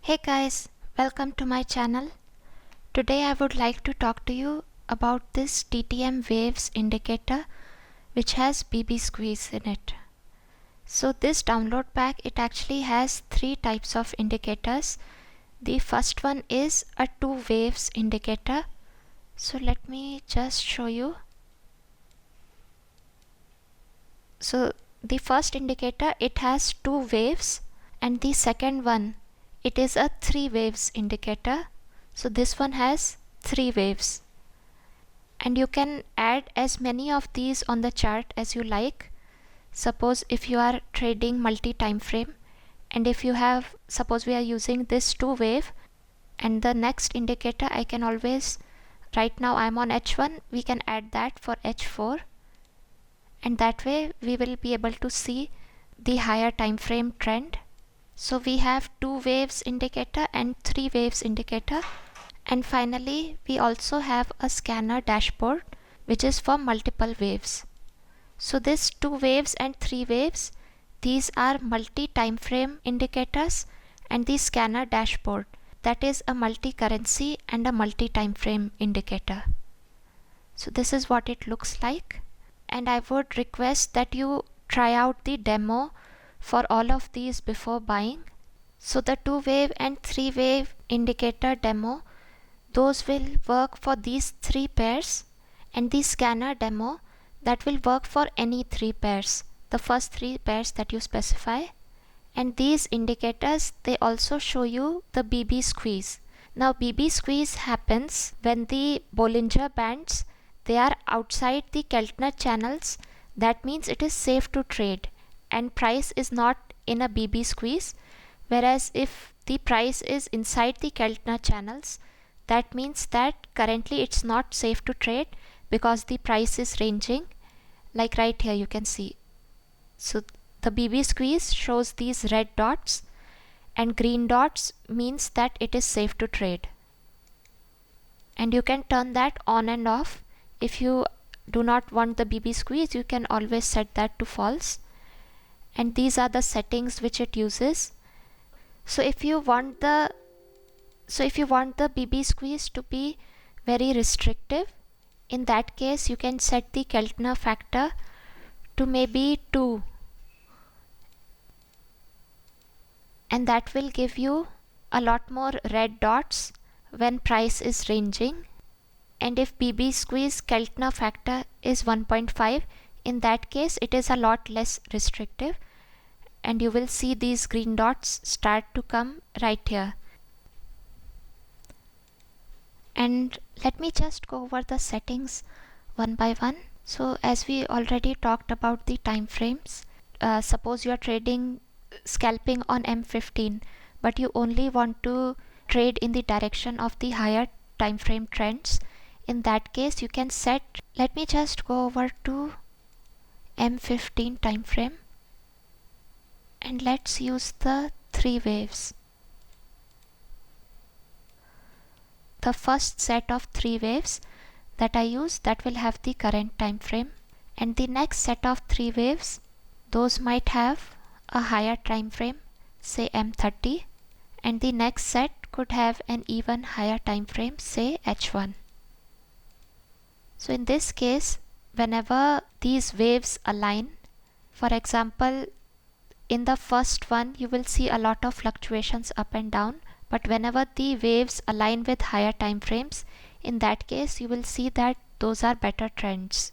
Hey guys, welcome to my channel. Today I would like to talk to you about this TTM Waves indicator which has BB squeeze in it. So this download pack, it actually has three types of indicators. The first one is a 2 waves indicator. So let me just show you. So the first indicator, it has 2 waves, and the second one, it is a 3 waves indicator. So this one has 3 waves, and you can add as many of these on the chart as you like. Suppose if you are trading multi-time frame, and if you have, suppose we are using this 2 wave, and the next indicator I can always, right now I'm on H1, we can add that for H4, and that way we will be able to see the higher time frame trend. So we have 2 waves indicator and 3 waves indicator. And finally, we also have a scanner dashboard which is for multiple waves. So this 2 waves and 3 waves, these are multi-time frame indicators, and the scanner dashboard, that is a multi-currency and a multi-time frame indicator. So this is what it looks like, and I would request that you try out the demo for all of these before buying. So the 2 wave and 3 wave indicator demo, those will work for these 3 pairs, and the scanner demo, that will work for any 3 pairs, the first 3 pairs that you specify. And these indicators, they also show you the BB squeeze. Now BB squeeze happens when the Bollinger Bands, they are outside the Keltner channels. That means it is safe to trade and price is not in a BB squeeze. Whereas if the price is inside the Keltner channels, that means that currently it's not safe to trade because the price is ranging, like right here you can see. So the BB squeeze shows these red dots, and green dots means that it is safe to trade. And you can turn that on and off. If you do not want the BB squeeze, you can always set that to false. And these are the settings which it uses. So if you want the BB squeeze to be very restrictive, in that case you can set the Keltner factor to maybe 2, and that will give you a lot more red dots when price is ranging. And if BB squeeze Keltner factor is 1.5, in that case it is a lot less restrictive, and you will see these green dots start to come right here. And let me just go over the settings one by one. So as we already talked about the time frames, suppose you are trading scalping on M15, but you only want to trade in the direction of the higher time frame trends. In that case you can set, let me just go over to M15 time frame, and let's use the 3 waves. The first set of 3 waves that I use, that will have the current time frame, and the next set of 3 waves, those might have a higher time frame, say M30, and the next set could have an even higher time frame, say H1. So in this case, whenever these waves align, for example, in the first one you will see a lot of fluctuations up and down, but whenever the waves align with higher time frames, in that case you will see that those are better trends.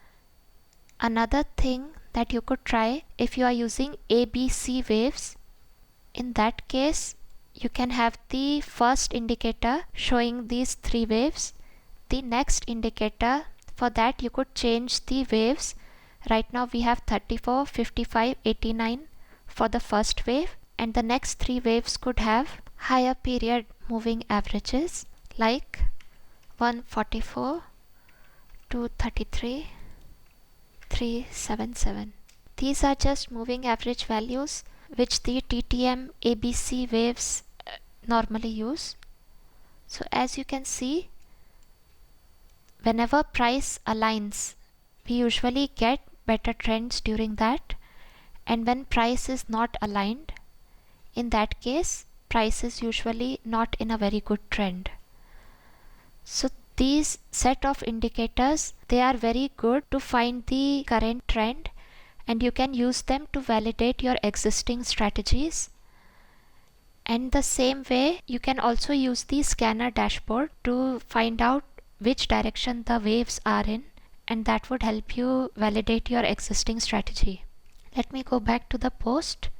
Another thing that you could try, if you are using ABC waves, in that case you can have the first indicator showing these 3 waves. The next indicator, for that you could change the waves. Right now we have 34, 55, 89 for the first wave, and the next 3 waves could have higher period moving averages like 144, 233, 377. These are just moving average values which the TTM ABC waves normally use. So as you can see, whenever price aligns, we usually get better trends during that, and when price is not aligned, in that case price is usually not in a very good trend. So these set of indicators, they are very good to find the current trend, and you can use them to validate your existing strategies. And the same way, you can also use the scanner dashboard to find out which direction the waves are in, and that would help you validate your existing strategy. Let me go back to the post.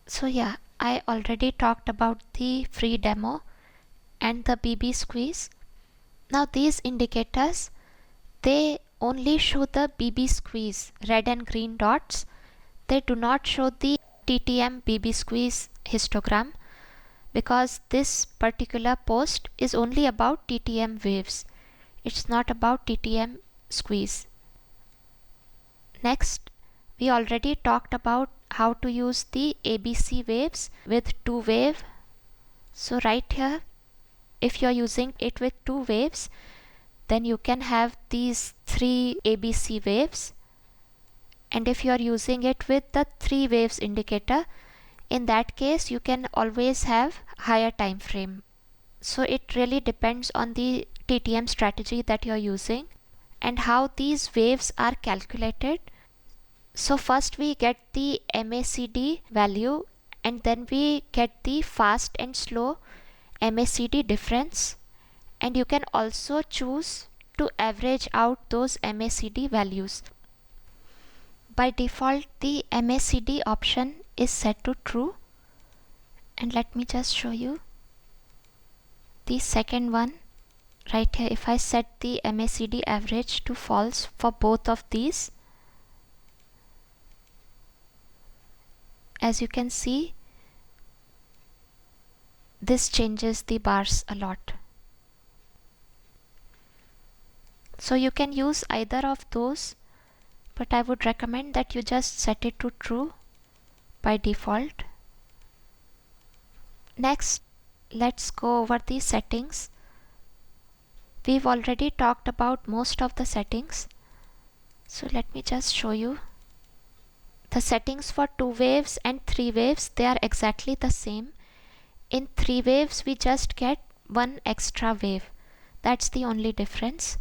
So yeah, I already talked about the free demo and the BB squeeze. Now these indicators, they only show the BB squeeze, red and green dots. They do not show the TTM BB squeeze histogram, because this particular post is only about TTM waves. It's not about TTM squeeze. Next, we already talked about how to use the ABC waves with two wave. So right here, if you're using it with two waves, then you can have these three ABC waves. And if you are using it with the three waves indicator, in that case you can always have higher time frame. So it really depends on the TTM strategy that you're using and how these waves are calculated. So first we get the MACD value, and then we get the fast and slow MACD difference, and you can also choose to average out those MACD values. By default, the MACD option is set to true, and let me just show you the second one right here. If I set the MACD average to false for both of these, as you can see, this changes the bars a lot. So you can use either of those, but I would recommend that you just set it to true by default. Next, let's go over the settings. We've already talked about most of the settings, so let me just show you. The settings for two waves and three waves, they are exactly the same. In three waves, we just get one extra wave. That's the only difference.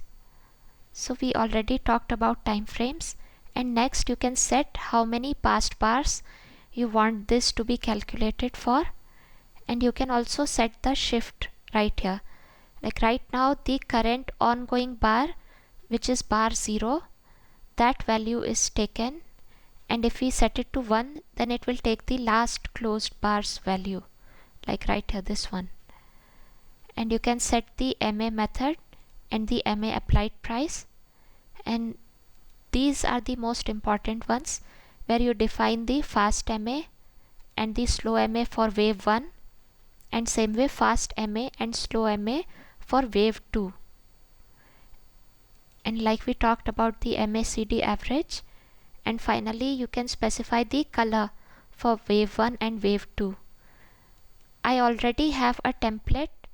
So we already talked about time frames, and next you can set how many past bars you want this to be calculated for, and you can also set the shift right here. Like right now, the current ongoing bar, which is bar 0, that value is taken, and if we set it to 1, then it will take the last closed bar's value, like right here, this one. And you can set the MA method and the MA applied price, and these are the most important ones, where you define the fast MA and the slow MA for wave 1, and same way fast MA and slow MA for wave 2. And like we talked about the MACD average, and finally you can specify the color for wave 1 and wave 2. I already have a template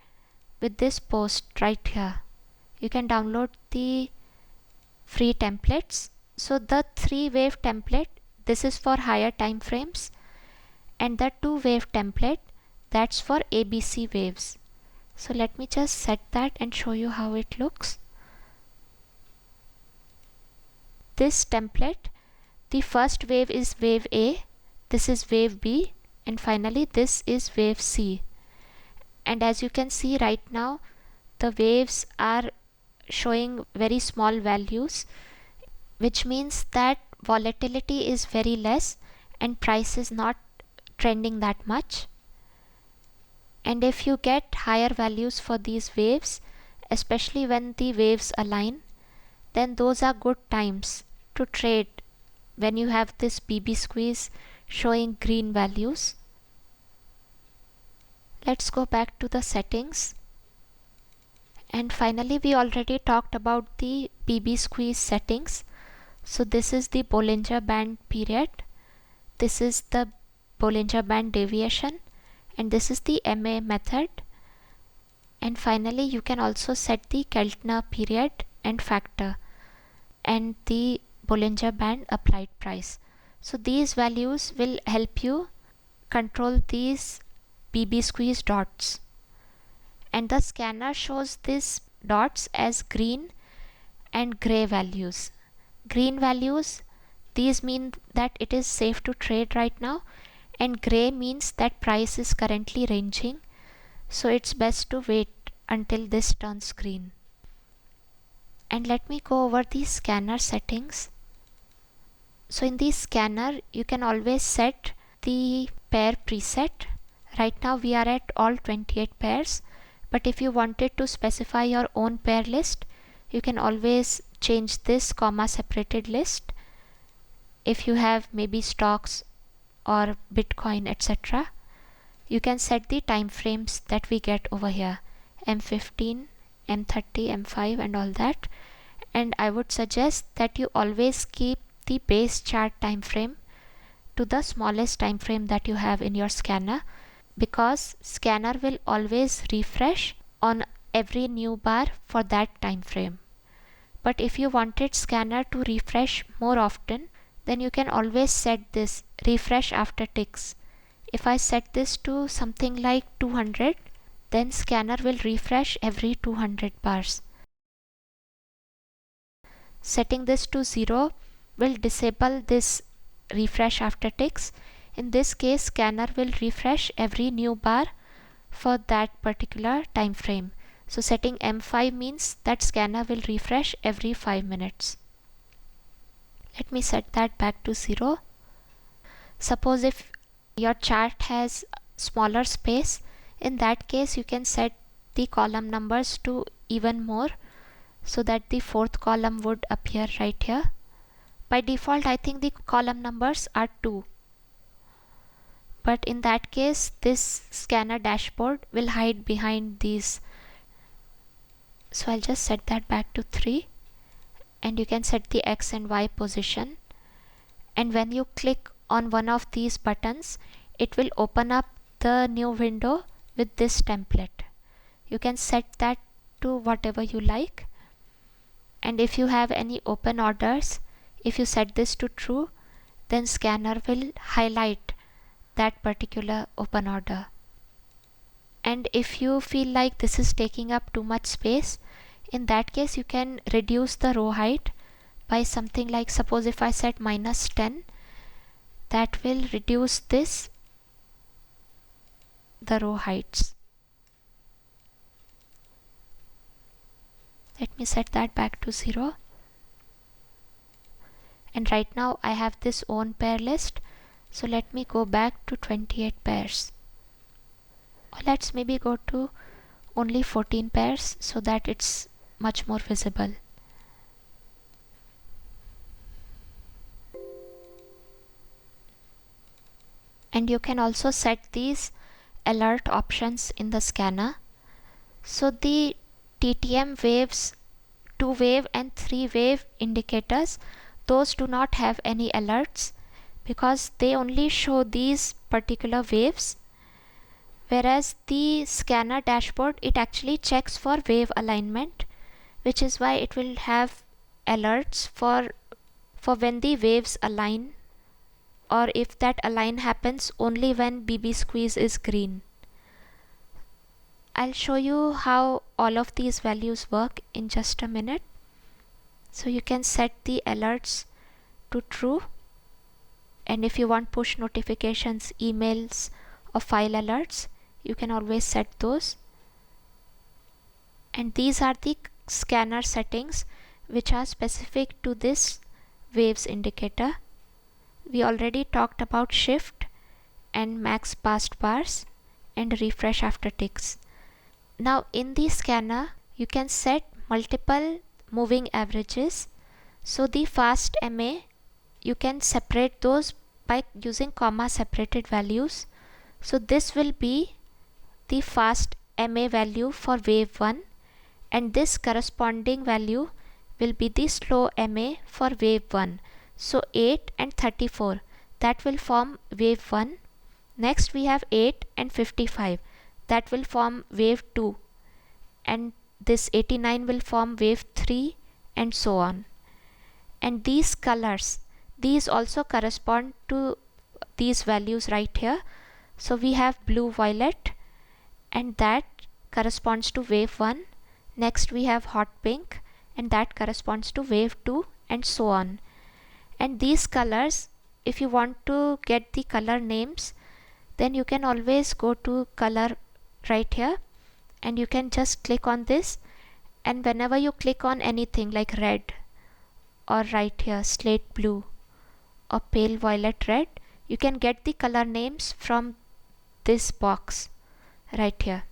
with this post right here. You can download the free templates. So the 3-wave template, this is for higher time frames, and the 2-wave template, that's for ABC waves. So let me just set that and show you how it looks. This template, the first wave is wave A, this is wave B, and finally this is wave C. And as you can see right now, the waves are showing very small values, which means that volatility is very less and price is not trending that much. And if you get higher values for these waves, especially when the waves align, then those are good times to trade when you have this BB squeeze showing green values. Let's go back to the settings. And finally, we already talked about the BB squeeze settings. So this is the Bollinger Band period, this is the Bollinger Band deviation, and this is the MA method. And finally, you can also set the Keltner period and factor and the Bollinger Band applied price. So these values will help you control these BB squeeze dots, and the scanner shows these dots as green and gray values. Green values, these mean that it is safe to trade right now, and gray means that price is currently ranging, so it's best to wait until this turns green. And let me go over the scanner settings. So in the scanner you can always set the pair preset. Right now we are at all 28 pairs, but if you wanted to specify your own pair list, you can always change this comma separated list if you have maybe stocks or Bitcoin, etc. You can set the time frames that we get over here, M15, M30, M5 and all that. And I would suggest that you always keep the base chart time frame to the smallest time frame that you have in your scanner, because scanner will always refresh on every new bar for that time frame. But if you wanted scanner to refresh more often, then you can always set this refresh after ticks. If I set this to something like 200, then scanner will refresh every 200 bars. Setting this to 0 will disable this refresh after ticks. In this case, scanner will refresh every new bar for that particular time frame. So setting M5 means that scanner will refresh every 5 minutes. Let me set that back to 0. Suppose if your chart has smaller space, in that case you can set the column numbers to even more, so that the fourth column would appear right here. By default I think the column numbers are 2, but in that case this scanner dashboard will hide behind these. So I'll just set that back to 3, and you can set the X and Y position, and when you click on one of these buttons it will open up the new window with this template. You can set that to whatever you like. And if you have any open orders, if you set this to true, then scanner will highlight that particular open order. And if you feel like this is taking up too much space, in that case you can reduce the row height by something like, suppose if I set -10, that will reduce this, the row heights. Let me set that back to 0. And right now I have this own pair list, so let me go back to 28 pairs. Or let's maybe go to only 14 pairs so that it's much more visible. And you can also set these alert options in the scanner. So the TTM waves, 2 wave and 3 wave indicators, those do not have any alerts because they only show these particular waves, whereas the scanner dashboard, it actually checks for wave alignment, which is why it will have alerts for when the waves align, or if that align happens only when BB squeeze is green. I'll show you how all of these values work in just a minute. So you can set the alerts to true, and if you want push notifications, emails or file alerts, you can always set those. And these are the scanner settings which are specific to this waves indicator. We already talked about shift and max past bars and refresh after ticks. Now in the scanner you can set multiple moving averages. So the fast MA, you can separate those by using comma separated values. So this will be the fast MA value for wave 1, and this corresponding value will be the slow MA for wave 1. So 8 and 34, that will form wave 1. Next we have 8 and 55, that will form wave 2, and this 89 will form wave 3, and so on. And these colors, these also correspond to these values right here. So we have blue violet, and that corresponds to wave 1. Next we have hot pink, and that corresponds to wave 2, and so on. And these colors, if you want to get the color names, then you can always go to color right here, and you can just click on this, and whenever you click on anything like red, or right here slate blue or pale violet red, you can get the color names from this box right here.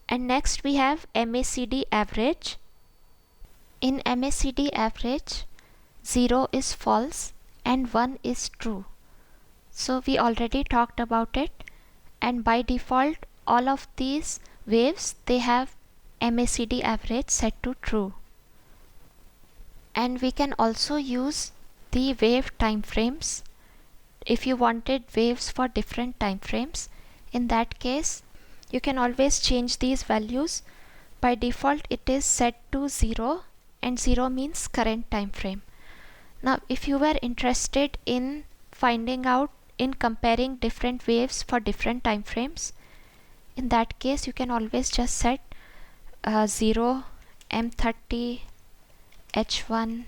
And next we have MACD average. In MACD average, 0 is false and 1 is true. So we already talked about it, and by default all of these waves, they have MACD average set to true. And we can also use the wave timeframes. If you wanted waves for different timeframes, in that case you can always change these values. By default it is set to 0, and 0 means current time frame. Now if you were interested in finding out in comparing different waves for different time frames, in that case you can always just set 0, M30, H1,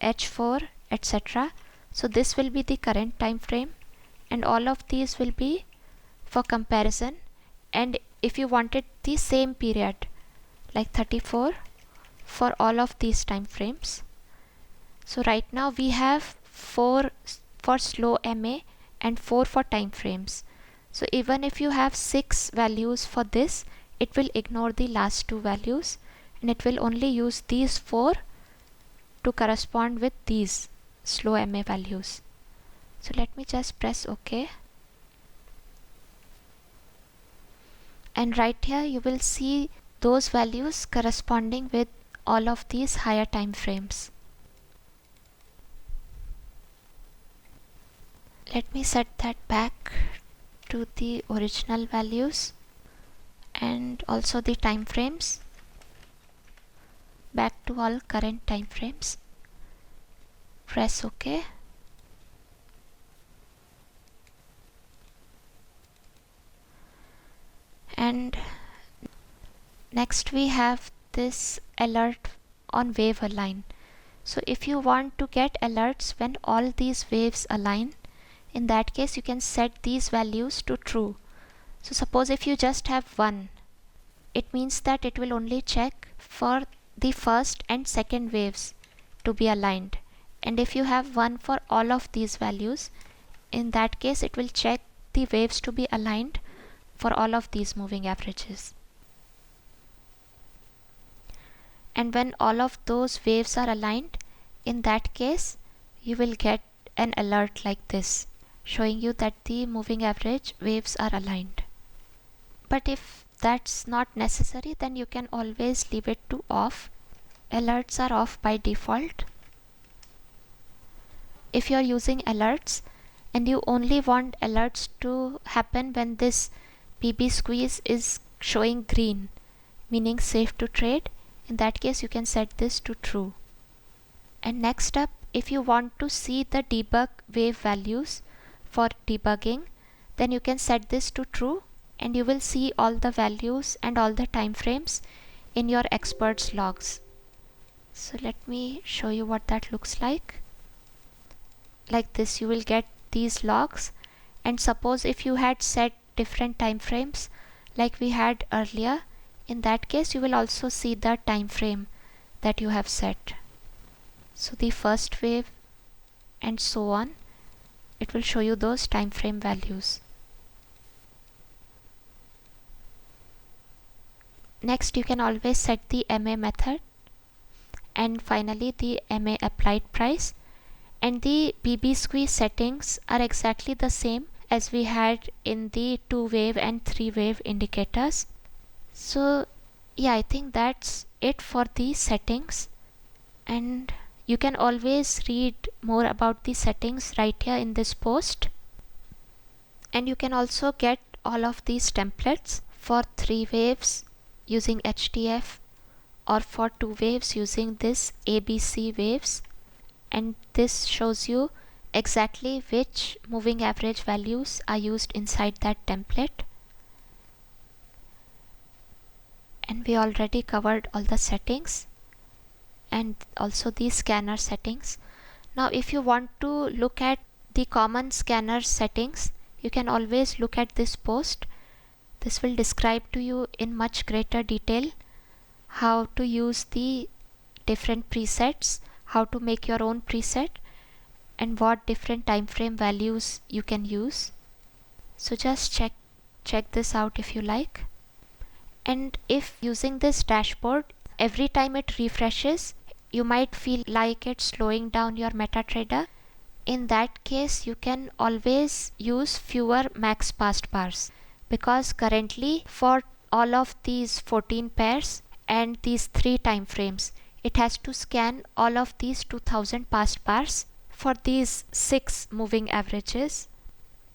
H4, etc. So this will be the current time frame, and all of these will be for comparison. And if you wanted the same period like 34 for all of these time frames, so right now we have 4 for slow MA and 4 for time frames. So even if you have 6 values for this, it will ignore the last 2 values, and it will only use these 4 to correspond with these slow MA values. So let me just press OK. And right here you will see those values corresponding with all of these higher time frames. Let me set that back to the original values, and also the time frames back to all current time frames. Press OK. And next we have this alert on wave align. So if you want to get alerts when all these waves align, in that case you can set these values to true. So suppose if you just have 1, it means that it will only check for the first and second waves to be aligned. And if you have 1 for all of these values, in that case it will check the waves to be aligned for all of these moving averages. And when all of those waves are aligned, in that case you will get an alert like this, showing you that the moving average waves are aligned. But if that's not necessary, then you can always leave it to off. Alerts are off by default. If you're using alerts and you only want alerts to happen when this PB squeeze is showing green, meaning safe to trade, in that case you can set this to true. And next up, if you want to see the debug wave values for debugging, then you can set this to true, and you will see all the values and all the time frames in your experts logs. So let me show you what that looks like. Like this, you will get these logs, and suppose if you had set different time frames like we had earlier, in that case you will also see the time frame that you have set. So the first wave and so on, it will show you those time frame values. Next, you can always set the MA method, and finally the MA applied price. And the BB squeeze settings are exactly the same as we had in the 2 wave and 3 wave indicators. So yeah, I think that's it for the settings, and you can always read more about the settings right here in this post. And you can also get all of these templates for 3 waves using HTF, or for 2 waves using this ABC waves, and this shows you exactly which moving average values are used inside that template. And we already covered all the settings and also the scanner settings. Now if you want to look at the common scanner settings, you can always look at this post. This will describe to you in much greater detail how to use the different presets, how to make your own preset, and what different time frame values you can use. So just check this out if you like. And if using this dashboard, every time it refreshes, you might feel like it's slowing down your MetaTrader. In that case, you can always use fewer max passed bars, because currently for all of these 14 pairs and these 3 time frames, it has to scan all of these 2000 passed bars for these 6 moving averages.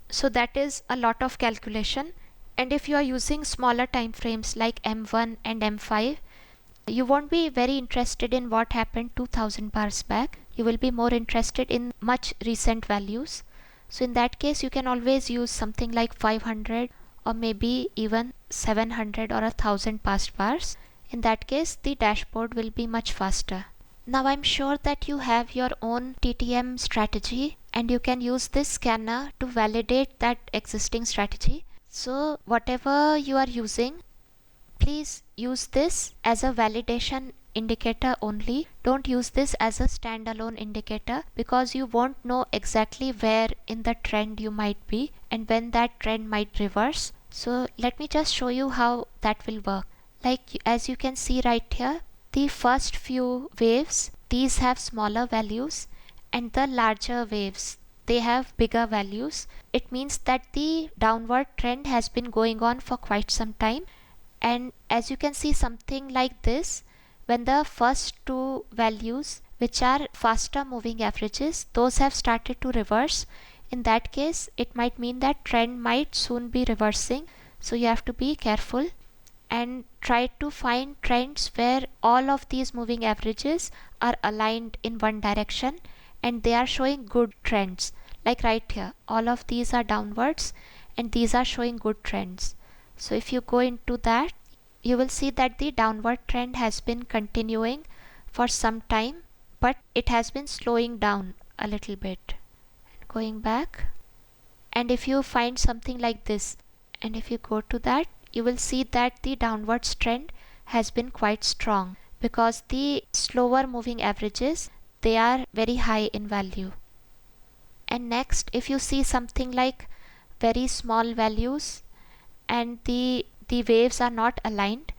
So that is a lot of calculation. And if you are using smaller time frames like M1 and M5, you won't be very interested in what happened 2000 bars back. You will be more interested in much recent values. So in that case, you can always use something like 500 or maybe even 700 or 1000 passed bars. In that case, the dashboard will be much faster. Now I'm sure that you have your own TTM strategy and you can use this scanner to validate that existing strategy. So whatever you are using, please use this as a validation indicator only. Don't use this as a standalone indicator, because you won't know exactly where in the trend you might be and when that trend might reverse. So let me just show you how that will work. Like as you can see right here, the first few waves, these have smaller values, and the larger waves, they have bigger values. It means that the downward trend has been going on for quite some time. And as you can see, something like this, when the first 2 values, which are faster moving averages, those have started to reverse, in that case it might mean that trend might soon be reversing. So you have to be careful and try to find trends where all of these moving averages are aligned in one direction and they are showing good trends. Like right here, all of these are downwards and these are showing good trends. So if you go into that, you will see that the downward trend has been continuing for some time, but it has been slowing down a little bit. Going back, and if you find something like this, and if you go to that, you will see that the downwards trend has been quite strong, because the slower moving averages, they are very high in value. And next, if you see something like very small values and the waves are not aligned,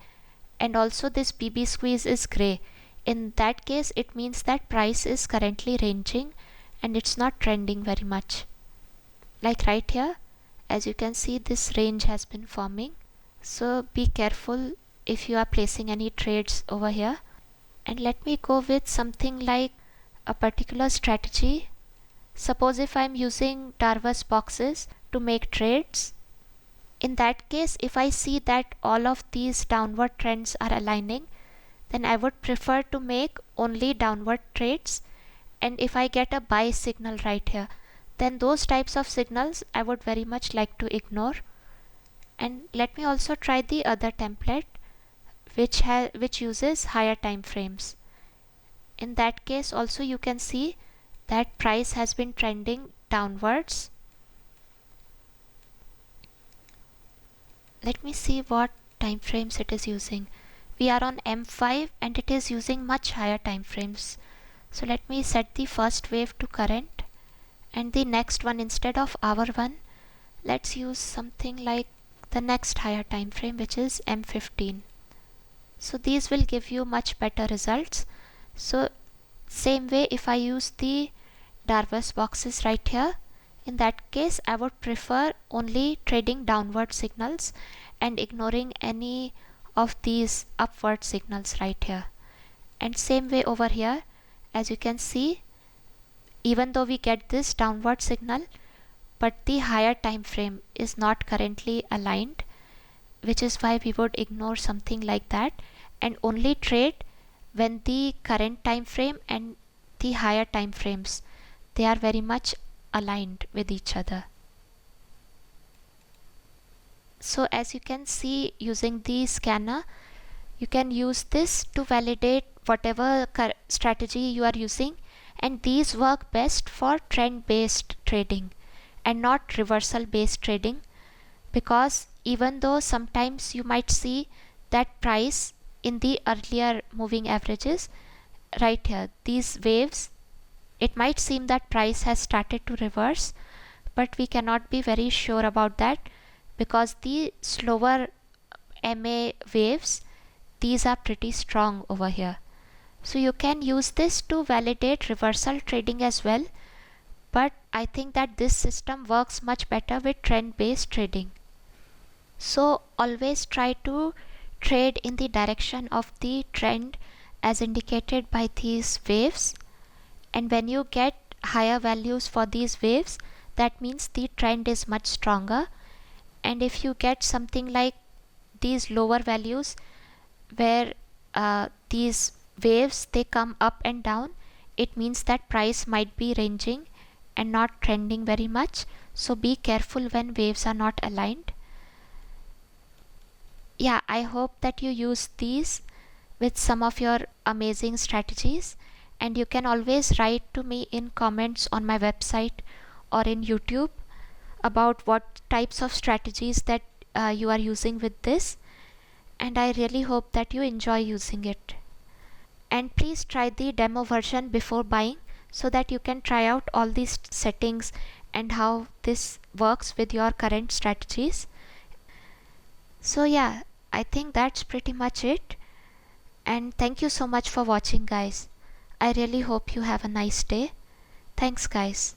and also this BB squeeze is gray, in that case it means that price is currently ranging and it's not trending very much. Like right here, as you can see, this range has been forming. So be careful if you are placing any trades over here. And let me go with something like a particular strategy. Suppose if I'm using Darvas boxes to make trades, in that case, if I see that all of these downward trends are aligning, then I would prefer to make only downward trades. And if I get a buy signal right here, then those types of signals I would very much like to ignore. And let me also try the other template which uses higher time frames. In that case also you can see that price has been trending downwards. Let me see what time frames it is using. We are on M5 and it is using much higher time frames. So let me set the first wave to current, and the next one, instead of hour one, let's use something like the next higher time frame, which is M15. So these will give you much better results. So same way, if I use the Darvas boxes right here, in that case I would prefer only trading downward signals and ignoring any of these upward signals right here. And same way over here, as you can see, even though we get this downward signal, but the higher time frame is not currently aligned, which is why we would ignore something like that and only trade when the current time frame and the higher time frames, they are very much aligned with each other. So as you can see, using the scanner, you can use this to validate whatever strategy you are using, and these work best for trend based trading and not reversal based trading, because even though sometimes you might see that price in the earlier moving averages, right here, these waves, it might seem that price has started to reverse, but we cannot be very sure about that because the slower MA waves, these are pretty strong over here. So you can use this to validate reversal trading as well, but I think that this system works much better with trend based trading. So always try to trade in the direction of the trend as indicated by these waves, and when you get higher values for these waves, that means the trend is much stronger. And if you get something like these lower values where these waves they come up and down, it means that price might be ranging and not trending very much. So be careful when waves are not aligned. Yeah, I hope that you use these with some of your amazing strategies, and you can always write to me in comments on my website or in YouTube about what types of strategies that you are using with this, and I really hope that you enjoy using it. And please try the demo version before buying so that you can try out all these settings and how this works with your current strategies. So yeah, I think that's pretty much it, and thank you so much for watching, guys. I really hope you have a nice day. Thanks, guys.